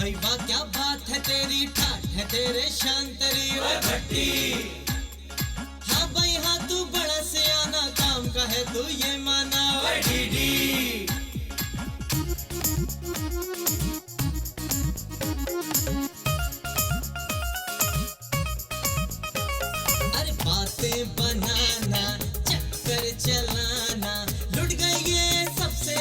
भाई वाह क्या बात है तेरी, ठाठ है तेरे शान तेरी ओए भट्टी। हाँ भाई हाँ तू बड़ा सियाना, काम का है तू ये माना ओए डीडी। अरे बातें बनाना, चक्कर चलाना, लुट गए ये सबसे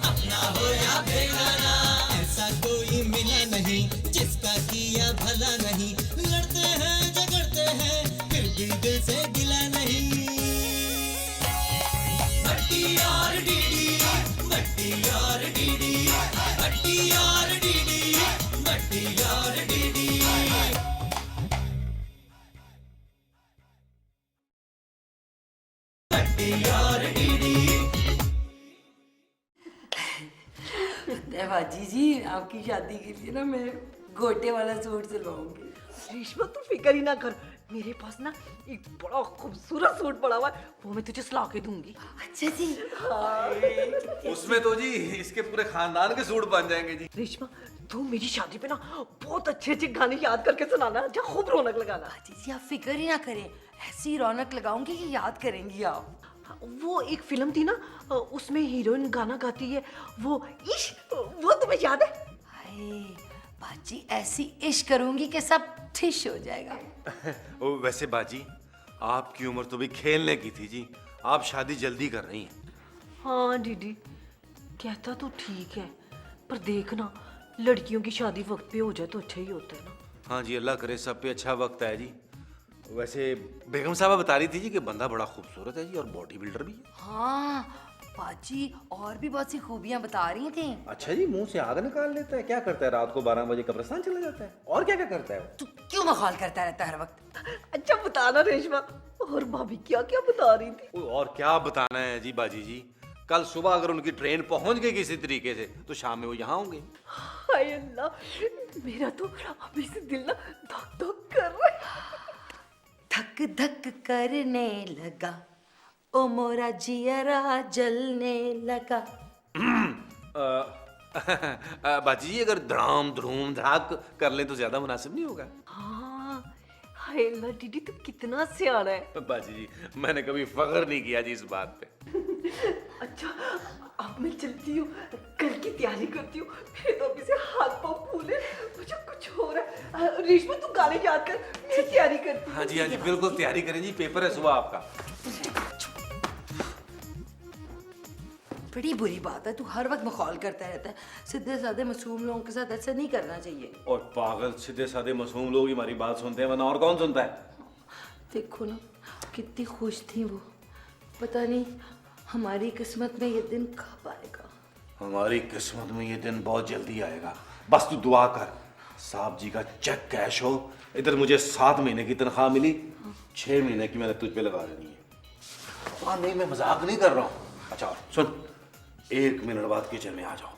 अपना हो या बेगाना। ऐसा कोई मिला नहीं जिसका किया भला नहीं, लड़ते हैं झगड़ते हैं फिर भी दिल से गिला नहीं। भट्टी और डीडी, भट्टी और डीडी, भट्टी और डीडी, भट्टी और डीडी। बाजी जी आपकी शादी के लिए ना मैं गोटे वाला सूट सिलवाऊंगी। रेशमा तू फिक्र ही ना कर, मेरे पास ना एक बड़ा खूबसूरत सूट पड़ा हुआ है, वो मैं तुझे सिला के दूंगी। अच्छा जी। उसमें तो जी इसके पूरे खानदान के सूट बन जाएंगे जी। रेशमा तू मेरी शादी पे ना बहुत अच्छे अच्छे गाने याद करके सुनाना, जहाँ खूब रौनक लगाना। बाजी जी आप फिक्र ही ना करें, ऐसी रौनक लगाऊंगी कि याद करेंगी आप। वो एक फिल्म थी ना, उसमें हीरोइन गाना गाती है, वो इश्क, वो तुम्हें याद है? हाय बाजी ऐसी इश्क करूंगी कि सब ठिश हो जाएगा। ओ, वैसे बाजी आपकी उम्र तो भी खेलने की थी जी, आप शादी जल्दी कर रही हैं। हाँ दीदी कहता तो ठीक है, पर देखना लड़कियों की शादी वक्त पे हो जाए तो अच्छा ही होता है ना। हाँ जी अल्लाह करे सब पे अच्छा वक्त है जी। वैसे बेगम साहबा बता रही थी जी कि बंदा बड़ा खूबसूरत है जी और बॉडी बिल्डर भी है। हाँ बाजी और भी बहुत सी खूबियां बता रही थी। अच्छा जी मुंह से आग निकाल लेता है, क्या करता है रात को 12 बजे कब्रिस्तान चला जाता है, और क्या क्या करता है वो? तू क्यों मखौल करता रहता है हर वक्त? अच्छा बताना रेशमा, और भाभी क्या क्या बता रही थी? और क्या बताना है जी बाजी जी, कल सुबह अगर उनकी ट्रेन पहुंच गई किसी तरीके से तो शाम में वो यहाँ होंगे। हाय अल्लाह, मेरा तो अभी से दिल ना धक धक कर रहा है। धक धक करने लगा ओ मोरा जियरा जलने लगा। बाजी जी अगर धड़ाम धड़ूम धड़ाक कर ले तो ज्यादा मुनासिब नहीं होगा। हाँ हाय अल्लाह दीदी तू कितना सियाना है। बाजी जी मैंने कभी फख्र नहीं किया जी इस बात पे। अच्छा अब मैं चलती हूँ, कल की तैयारी करती हूँ, फिर तो अभी से हाथ पाँव फूले, मुझे कुछ हो रहा है। रेशमा तू गाने याद कर, मैं तैयारी करती हूँ। हाँ जी बिल्कुल तैयारी करें जी, पेपर है सुबह आपका। बड़ी बुरी बात है, तू हर वक्त मखौल करता रहता है। सीधे साधे मासूम लोगों के साथ ऐसा नहीं करना चाहिए। और पागल सीधे साधे मासूम लोग ही हमारी बात सुनते हैं, वरना और कौन सुनता है? देखो ना कितनी खुश थी वो, पता नहीं हमारी किस्मत में ये दिन कब आएगा। हमारी किस्मत में ये दिन बहुत जल्दी आएगा, बस तू दुआ कर साहब जी का चेक कैश हो। इधर मुझे 7 महीने की तनख्वाह मिली, 6 महीने की मैंने तुझ पे लगा देनी है। हाँ नहीं मैं मजाक नहीं कर रहा हूँ। अच्छा और सुन, 1 मिनट बाद किचन में आ जाओ।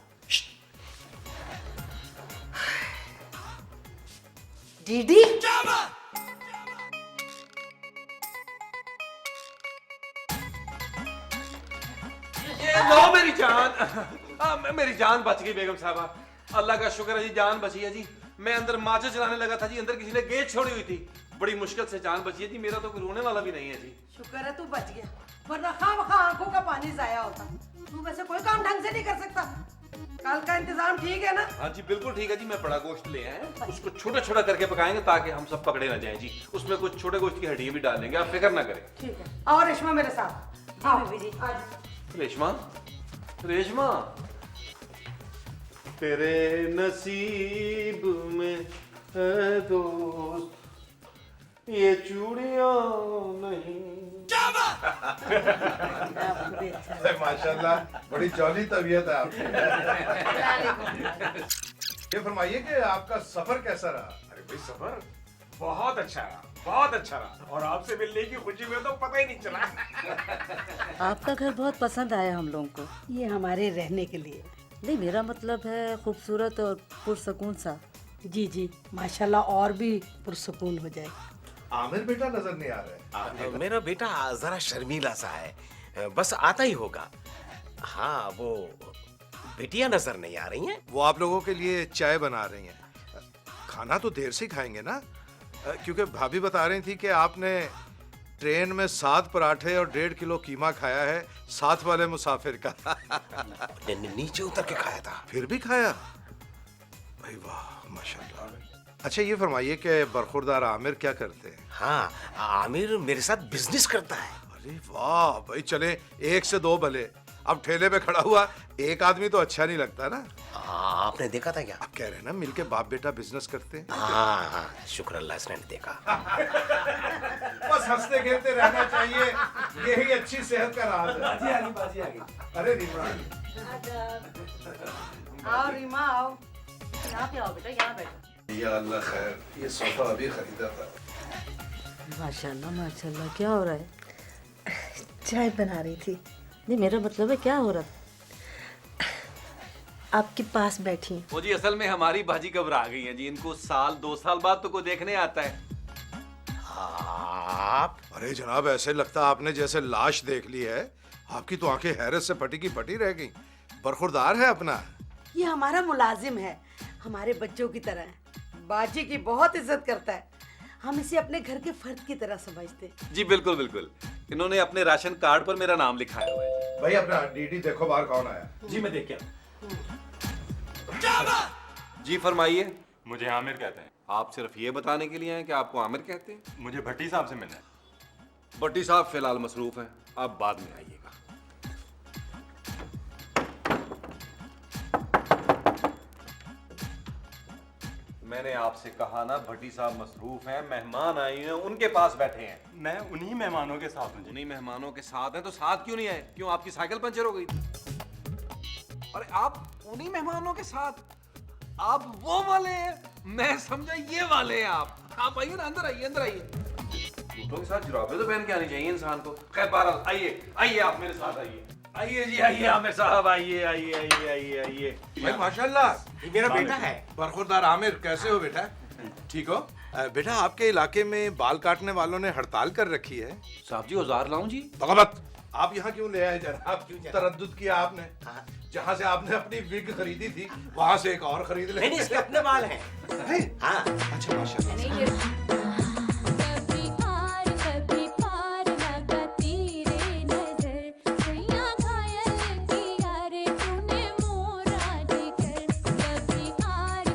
दीदी लो मेरी जान, मेरी जान बच गई बेगम साहबा, अल्लाह का शुक्र है जी जान बची है जी। मैं अंदर माचिस चलाने लगा था जी, अंदर किसी ने गेट छोड़ी हुई थी, बड़ी मुश्किल से जान बची है जी। मेरा तो कोई रोने वाला भी नहीं है जी। शुक्र है तू बच गया, वरना खामखा आंखों का पानी जाया होता। तू वैसे कोई काम ढंग से नहीं कर सकता। कल का इंतजाम ठीक है ना? हाँ जी बिल्कुल ठीक है जी। मैं बड़ा गोश्त ले आए हैं, उसको छोटा छोटा करके पकाएंगे ताकि हम सब पकड़े ना जाएं जी। उसमें कुछ छोटे गोश्त की हड्डियां भी डाल देंगे, आप फिक्र ना करें। ठीक है, और रेशमा मेरे साथ। हाँ बीबी जी। रेशमा, रेशमा तेरे नसीब में है दोस्त ये चूड़ियां नहीं। माशाल्लाह बड़ी जॉली तबीयत है आपकी। ये फरमाइए कि आपका सफर कैसा रहा? अरे भाई सफर बहुत अच्छा रहा, बहुत अच्छा रहा, और आपसे मिलने की खुशी में तो पता ही नहीं चला। आपका घर बहुत पसंद आया हम लोगों को। ये हमारे रहने के लिए। नहीं मेरा मतलब है खूबसूरत और पुरसकून सा। जी जी माशाल्लाह, और भी पुरसकून हो जाए। आमिर बेटा नजर नहीं आ रहा है। मेरा बेटा जरा शर्मीला सा है, बस आता ही होगा। हाँ वो बेटियां नजर नहीं आ रही हैं। वो आप लोगों के लिए चाय बना रही हैं। खाना तो देर से खाएंगे ना, क्योंकि भाभी बता रही थी कि आपने ट्रेन में 7 पराठे और 1.5 किलो कीमा खाया है, साथ वाले मुसाफिर का। नीचे उतर के खाया था। फिर भी खाया? भाई वाह, माशाल्लाह। अच्छा ये फरमाइए कि बरखुरदार आमिर क्या करते हैं? हाँ, आमिर मेरे साथ बिजनेस करता है। अरे वाह भाई, चले 1 से 2 भले। अब ठेले पे खड़ा हुआ एक आदमी तो अच्छा नहीं लगता ना। आपने देखा था क्या? आप कह रहे हैं ना मिलके बाप बेटा बिजनेस करते हैं। हाँ, शुक्र अल्लाह इसने देखा। बस हंसते खेलते रहना चाहिए, यही अच्छी सेहत का राज है। बाजी आ गई। अरे रीमा, आओ रीमा आओ। यहाँ पे आओ बेटा, यहाँ बैठो। या अल्लाह खैर, ये सोफा अभी खरीदा था। माशाल्लाह माशाल्लाह, क्या हो रहा है? चाय बना रही थी, नहीं, मेरा मतलब है क्या हो रहा है? आपके पास बैठी। वो जी असल में हमारी भाजी घबरा गई है जी, इनको 1-2 साल बाद तो कोई देखने आता है। आप अरे जनाब, ऐसे लगता आपने जैसे लाश देख ली है। आपकी तो आंखें हैरत से फटी की फटी रह गई। बरखुरदार है अपना। ये हमारा मुलाजिम है, हमारे बच्चों की तरह है। बाजी की बहुत इज्जत करता है, हम इसे अपने घर के फर्द की तरह समझते हैं। जी बिल्कुल बिल्कुल, इन्होंने अपने राशन कार्ड पर मेरा नाम लिखाया हुआ है। भाई अपना डीडी देखो बाहर कौन आया। जी मैं देख क्या। जी फरमाइए। मुझे आमिर कहते हैं। आप सिर्फ ये बताने के लिए हैं कि आपको आमिर कहते हैं? मुझे भट्टी साहब से मिलना है। भट्टी साहब फिलहाल मसरूफ हैं, आप बाद में आइएगा। मैंने आपसे कहा ना, भट्टी साहब मसरूफ हैं, मेहमान आए हैं, उनके पास बैठे हैं। मैं उन्हीं मेहमानों के साथ हूँ। उन्हीं मेहमानों के साथ हैं तो साथ क्यों नहीं आए? क्यों आपकी साइकिल पंचर हो गई थी? अरे आप उन्हीं मेहमानों के साथ, आप वो वाले हैं, मैं समझा ये वाले हैं आप आइए ना, अंदर आइए, अंदर आइए। जूतों के साथ जुराबे तो पहन के आनी चाहिए इंसान को। खैर बहरहाल आइए आइए, आप मेरे साथ आइए। आइए जी, आइए आमिर साहब, आइए आइए आइए आइए आइए। भाई माशाल्लाह, ये मेरा बेटा है। बरखुरदार आमिर, कैसे हो बेटा? ठीक हो? बेटा आपके इलाके में बाल काटने वालों ने हड़ताल कर रखी है। साहब जी औजार लाऊं जी? भगवत, आप यहाँ क्यों ले आए जनाब? तरद्दुद किया आपने। जहाँ से आपने अपनी विग खरीदी थी वहाँ से एक और खरीद ले। नहीं, इसके अपने बाल हैं। हाँ। अच्छा माशाल्लाह। कभी पार लगाती रे नजर, सैया घायल किया रे तूने मोरा जिगर। कभी पार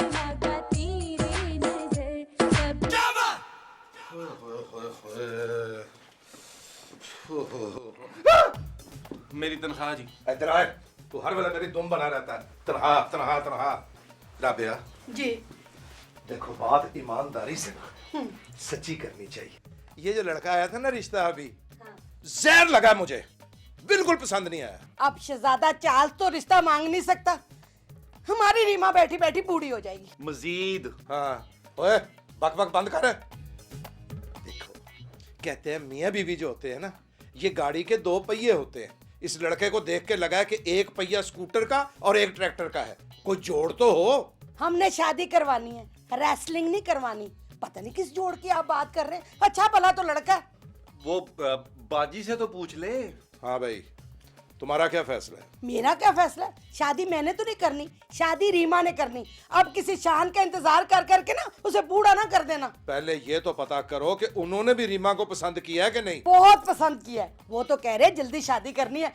लगाती रे नजर, मेरी तनख्वाह जी। इधर आए, तू हर वेला मेरी दुम बना रहता है। तनहा तनहा तनहा। राबिया जी देखो, बात ईमानदारी से सच्ची करनी चाहिए। ये जो लड़का आया था ना रिश्ता, अभी जहर लगा मुझे, बिल्कुल पसंद नहीं आया। अब शहजादा चार्ल्स तो रिश्ता मांग नहीं सकता, हमारी रीमा बैठी बैठी बूढ़ी हो जाएगी। मजीद हाँ, ओए बक बक बंद कर। देखो, कहते हैं मियाँ बीवी जो होते हैं ना, ये गाड़ी के 2 पहिए होते हैं। इस लड़के को देख के लगा कि एक पहिया स्कूटर का और एक ट्रैक्टर का है। कोई जोड़ तो हो। हमने शादी करवानी है, रेसलिंग नहीं करवानी। पता नहीं किस जोड़ की आप बात कर रहे हैं। अच्छा भला तो लड़का है। वो बाजी से तो पूछ ले। हाँ भाई, तुम्हारा क्या फैसला है? मेरा क्या फैसला है? शादी मैंने तो नहीं करनी, शादी रीमा ने करनी। अब किसी शान का इंतजार कर करके ना उसे बूढ़ा ना कर देना। पहले ये तो पता करो कि उन्होंने भी रीमा को पसंद किया है कि नहीं। बहुत पसंद किया है, वो तो कह रहे जल्दी शादी करनी है,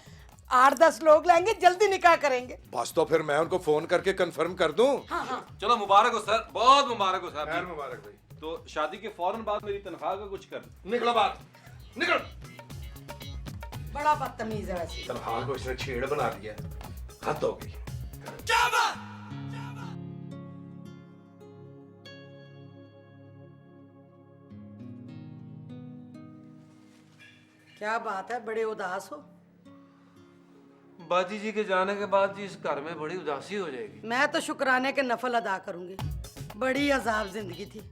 8-10 लोग लाएंगे, जल्दी निकाह करेंगे। बस तो फिर मैं उनको फोन करके कंफर्म कर दूं। हाँ हाँ। चलो मुबारक हो सर, बहुत मुबारक हो खैर साहब। मुबारक भाई। तो शादी के फौरन बाद मेरी तनख्वाह का कुछ कर। निकलो बात, निकल। बड़ा बदतमीज है वैसे। तनख्वाह को इसने छेड़ बना दिया, हद हो गई। क्या बात है, बड़े उदास हो? बाजी जी के जाने के बाद जी इस घर में बड़ी उदासी हो जाएगी। मैं तो शुक्राने के नफल अदा करूंगी। बड़ी अजाब जिंदगी थी।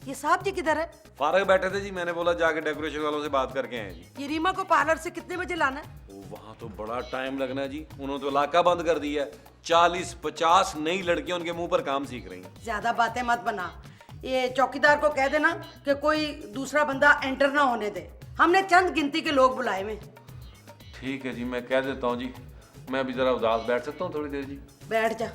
ये साहब जी किधर है? फारग बैठे थे जी, मैंने बोला जाके डेकोरेशन वालों से बात करके आए जी। ये रीमा को पार्लर से कितने बजे लाना है? वहाँ तो बड़ा टाइम लगना है जी, उन्होंने तो इलाका बंद कर दिया है। 40-50 नई लड़कियां उनके मुंह पर काम सीख रही हैं। ज्यादा बातें मत बना। ये चौकीदार को कह देना कि कोई दूसरा बंदा एंटर ना होने दे। हमने चंद गिनती के लोग बुलाए हुए। ठीक है जी, मैं कह देता हूँ जी। मैं भी जरा उदास बैठ सकता हूँ थोड़ी देर जी? बैठ जा।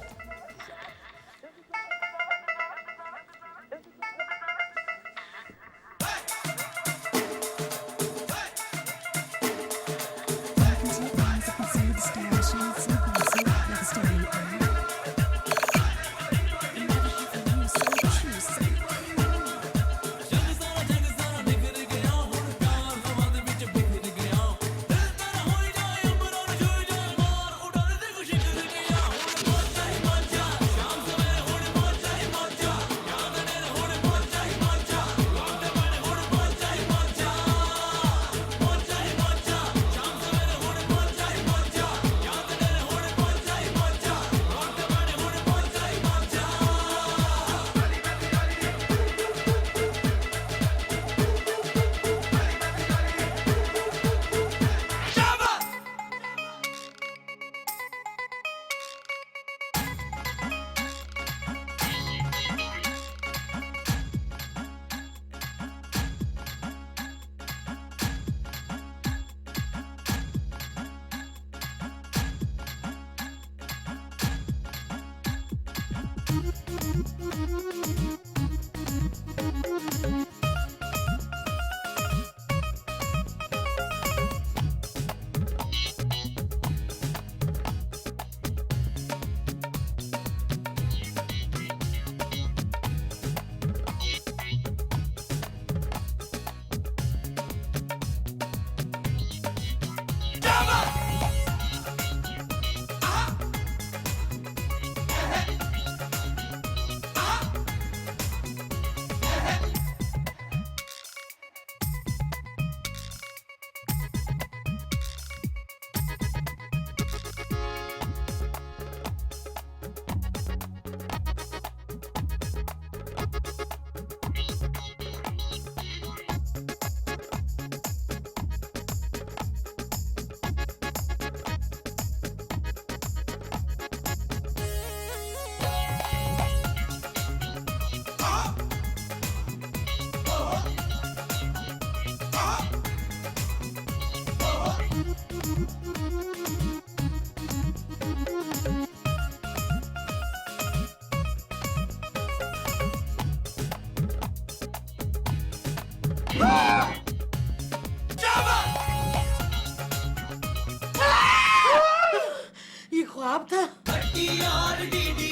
ख्वाब था। भट्टी और डीडी,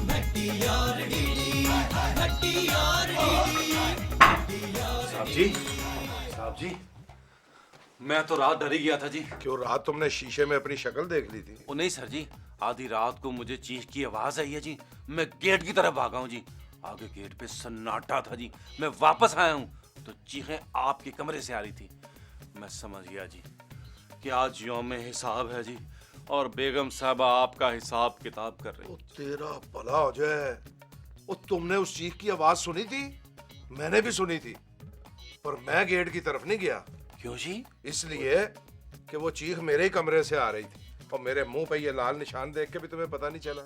भट्टी और डीडी, भट्टी और डीडी। साहब जी मैं तो रात डर ही गया था जी। क्यों, रात तुमने शीशे में अपनी शक्ल देख ली थी? ओ नहीं सर जी, आधी रात को मुझे चीख की आवाज आई है जी। मैं गेट की तरफ भागा हूँ जी। आगे गेट पे सन्नाटा था जी। मैं वापस आया हूँ तो चीखें आपके कमरे से आ रही थी। मैं समझ गया जी कि आज यौम हिसाब है जी और बेगम साहबा आपका हिसाब किताब कर रही। ओ तेरा भला हो जाए। ओ तुमने उस चीख की आवाज सुनी थी? मैंने भी सुनी थी, पर मैं गेट की तरफ नहीं गया। क्यों जी? इसलिए कि वो चीख मेरे ही कमरे से आ रही थी और मेरे मुंह पे ये लाल निशान देख के भी तुम्हें पता नहीं चला।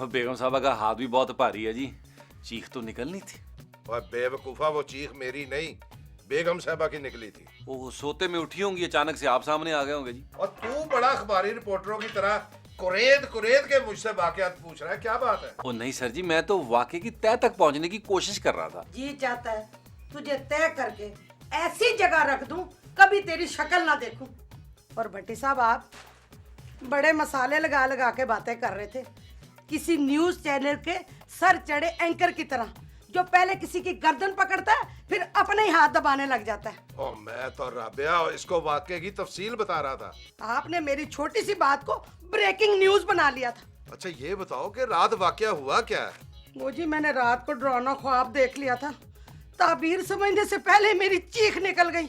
बेगम साहबा का हाथ भी बहुत भारी है जी, चीख तो निकलनी थी। और बेवकूफा, वो चीख मेरी नहीं, बेगम साहबा की निकली थी। वो सोते में उठी होंगी, अचानक से आप सामने आ गए होंगे जी। और तू बड़ा अखबारी रिपोर्टरों की तरह कुरेद कुरेद के मुझसे वाकयात पूछ रहा है, क्या बात है? ओ नहीं सर जी, मैं तो वाकई की तह तक पहुंचने की कोशिश कर रहा था। जी चाहता है तुझे तय करके ऐसी जगह रख दूं कभी तेरी शक्ल ना देखूं। और भट्टी साहब आप बड़े मसाले लगा लगा के बातें कर रहे थे, किसी न्यूज चैनल के सर चढ़े एंकर की तरह, जो पहले किसी की गर्दन पकड़ता है फिर अपने ही हाथ दबाने लग जाता है। ओ मैं तो राबिया इसको वाकये की तफसील बता रहा था। आपने मेरी छोटी सी बात को ब्रेकिंग न्यूज बना लिया था। अच्छा ये बताओ कि रात वाकया हुआ क्या है? वो जी मैंने रात को डरावना ख्वाब देख लिया था। ताबीर समझने से पहले मेरी चीख निकल गई।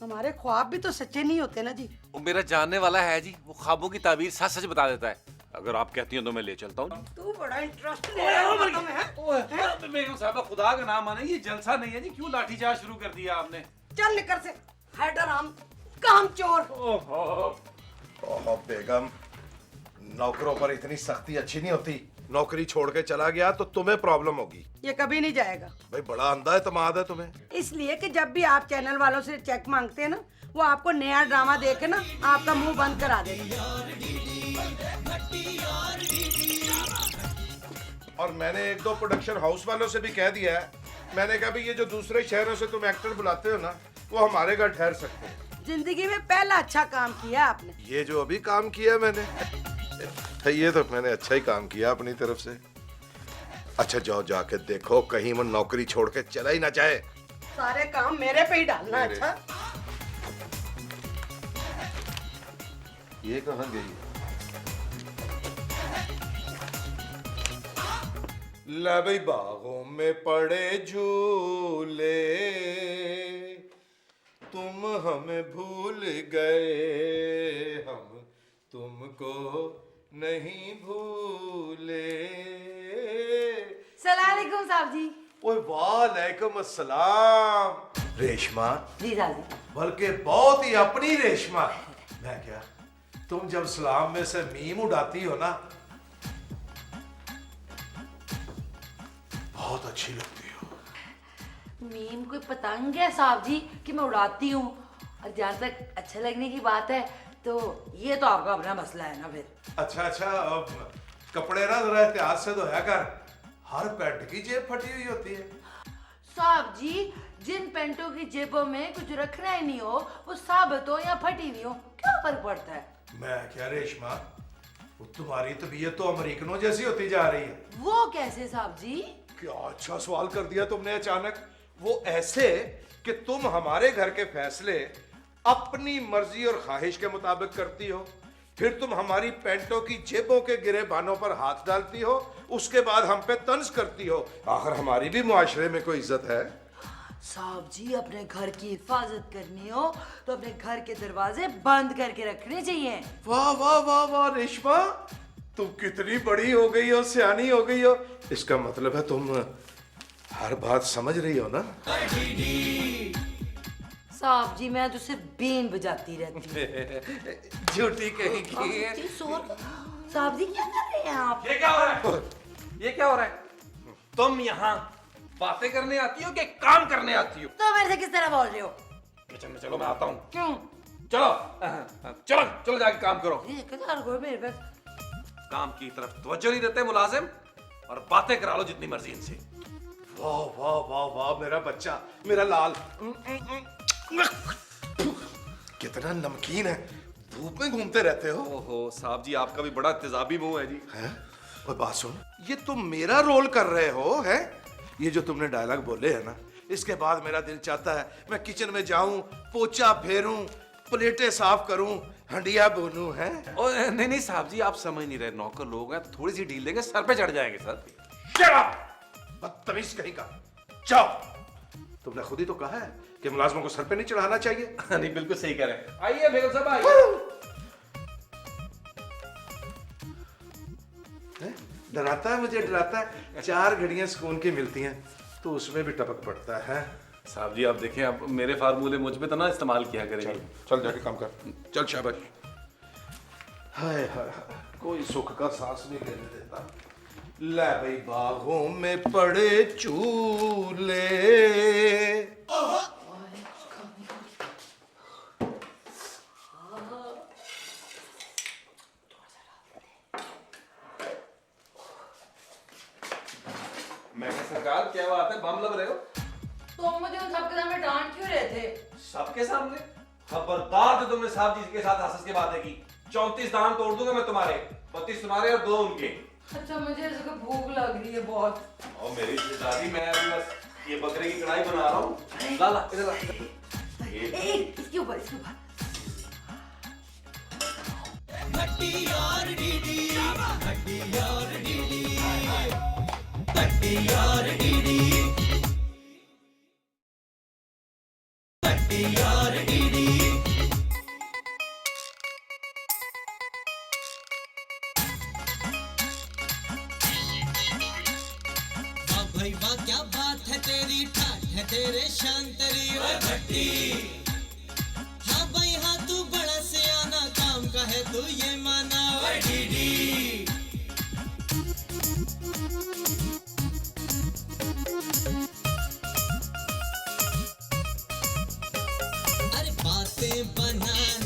हमारे ख्वाब भी तो सच्चे नहीं होते ना जी। वो मेरा जानने वाला है जी, वो ख्वाबों की ताबीर सच सच बता देता है। अगर आप कहती हैं तो मैं ले चलता हूँ। तू बड़ा इंटरेस्ट ले रहा है। बेगम साहबा खुदा का नाम माने, ये जलसा नहीं है जी, क्यों लाठीचार्ज शुरू कर दिया आपने? चल निकल से हैदराम कामचोर। ओहो बेगम, नौकरों पर इतनी सख्ती अच्छी नहीं होती। नौकरी छोड़ के चला गया तो तुम्हें प्रॉब्लम होगी। ये कभी नहीं जाएगा। भाई बड़ा अंधा एतमाद है तुम्हें। इसलिए कि जब भी आप चैनल वालों से चेक मांगते हैं ना, वो आपको नया ड्रामा देके ना आपका मुंह बंद करा देते। और मैंने एक दो प्रोडक्शन हाउस वालों से भी कह दिया है। मैंने कहा भी ये जो दूसरे शहरों से तुम एक्टर बुलाते हो ना, वो हमारे घर ठहर सकते हैं। जिंदगी में पहला अच्छा काम किया आपने। ये जो अभी काम किया मैंने, ये तो मैंने अच्छा ही काम किया अपनी तरफ से। अच्छा जाओ जाके देखो कहीं वो नौकरी छोड़ के चला ही ना जाए। सारे काम मेरे पे ही डालना। अच्छा ये कहाँ गई? ले भाई बागों में पड़े झूले, तुम हमें भूल गए, हम तुमको नहीं भूले। सलामकुम साहब जी। ओए वालेकुम अस्सलाम। रेशमा, जी साहब जी। बल्कि बहुत ही अपनी रेशमा। मैं क्या, तुम जब सलाम में से मीम उड़ाती हो ना, बहुत अच्छी लगती हो। मीम कोई पतंग है साहब जी कि मैं उड़ाती हूँ? और जहाँ तक अच्छा लगने की बात है तो ये तो आपका अपना मसला है ना फिर। अच्छा अच्छा, अब कपड़े ना जरा एहतियात से धोया कर, हर पैंट की जेब फटी हुई होती है। साहब जी, जिन पेंटों की जेबों में कुछ रखना ही नहीं हो, वो साबित हो या फटी हुई हो, क्या फर्क पड़ता है? मैं क्या रेशमा, वो तुम्हारी तबीयत तो अमेरिकनों जैसी होती जा रही है। वो कैसे साहब जी? क्या अच्छा सवाल कर दिया तुमने अचानक। वो ऐसे कि तुम हमारे घर के फैसले अपनी मर्जी और ख्वाहिश के मुताबिक करती हो, फिर तुम हमारी पैंटों की जेबों के गिरे बानों पर हाथ डालती हो, उसके बाद हम पे तंज करती हो। आखिर हमारी भी मुआशरे में कोई इज्जत है? साहब जी, अपने घर की हिफाजत करनी हो तो अपने घर के दरवाजे बंद करके रखने चाहिए। वाह वाह वाह वाह रेशमा, तुम कितनी बड़ी हो गई हो, सियानी हो गई हो। इसका मतलब है तुम हर बात समझ रही हो ना? साहब जी, मैं तो सिर्फ बीन बजाती रहती हूँ। झूठी कहीं की। साहब जी क्या कर रहे हैं आप? ये क्या हो रहा है? ये क्या हो रहा है? तुम यहाँ बातें करने आती हो कि काम करने आती हो? तो मेरे से किस तरह बोल रहे हो? किचन में चलो, मैं आता हूँ। क्यों? चलो चलो चलो जाके काम करो। ये किधर गए मेरे पास? काम की तरफ तवज्जो नहीं देते मुलाजिम, और बातें करा लो जितनी मर्जी इनसे। वाह वाह वाह वाह, मेरा बच्चा, मेरा लाल, कितना नमकीन है। धूप में घूमते रहते हो? ओहो साहब जी, आपका भी बड़ा तेजाबी मुंह है जी। हैं? और बात सुन, ये तुम मेरा रोल कर रहे हो हैं? ये जो तुमने डायलॉग बोले है ना, इसके बाद मेरा दिल चाहता है मैं किचन में जाऊं, पोछा फेरूं, प्लेटें साफ करूं, हंडिया बोलूं, हैं? और नहीं नहीं साहब जी, आप समझ नहीं रहे, नौकर लोग हैं तो थोड़ी सी ढील देंगे, सर पे चढ़ जाएंगे सर। Shut up! बदतमीज कहीं का। जाओ। तुमने खुद ही तो कहा है कि मुलाजमों को सर पे नहीं चढ़ाना चाहिए। नहीं बिल्कुल सही कह रहे हैं। आइए बेगम साहब आइए। हैं? डराता है मुझे, डराता है। 4 घड़ियां सुकून की मिलती हैं तो उसमें भी टपक पड़ता है। साहब जी आप देखें, आप मेरे फार्मूले मुझ पे तो ना इस्तेमाल किया करेंगे। चल जाके काम कर, चल शाबाश। हाय हाय हाय, कोई सुख का सांस नहीं लेने देता। ले भाई, बागों में पड़े चूल्हे। मैं सरकार क्या बात है, बम लब रहे हो? तो मुझे उन सबके सामने डांट क्यों रहे थे? सबके सामने? खबरदार जो तुमने साहब जी के साथ हंस के बातें की, 34 दांत तोड़ दूंगा मैं तुम्हारे, 32 तुम्हारे और 2 उनके। अच्छा मुझे ऐसे को भूख लग रही है बहुत। और मेरी दादी, मैं अभी बस ये बकरे की कढ़ाई बना रहा हूँ। ला ला इधर ला। इसके ऊपर इसके ऊपर। भट्टी और डीडी, भट्टी और डीडी, भट्टी और डीडी, भट्टी और डीडी। वाह भाई वाह, क्या बात है तेरी, ठाठ है तेरे शांतरी और भट्टी। हाँ भाई हाँ, तू बड़ा सियाना, काम का है तू ये माना और डीडी। अरे बातें बनाना,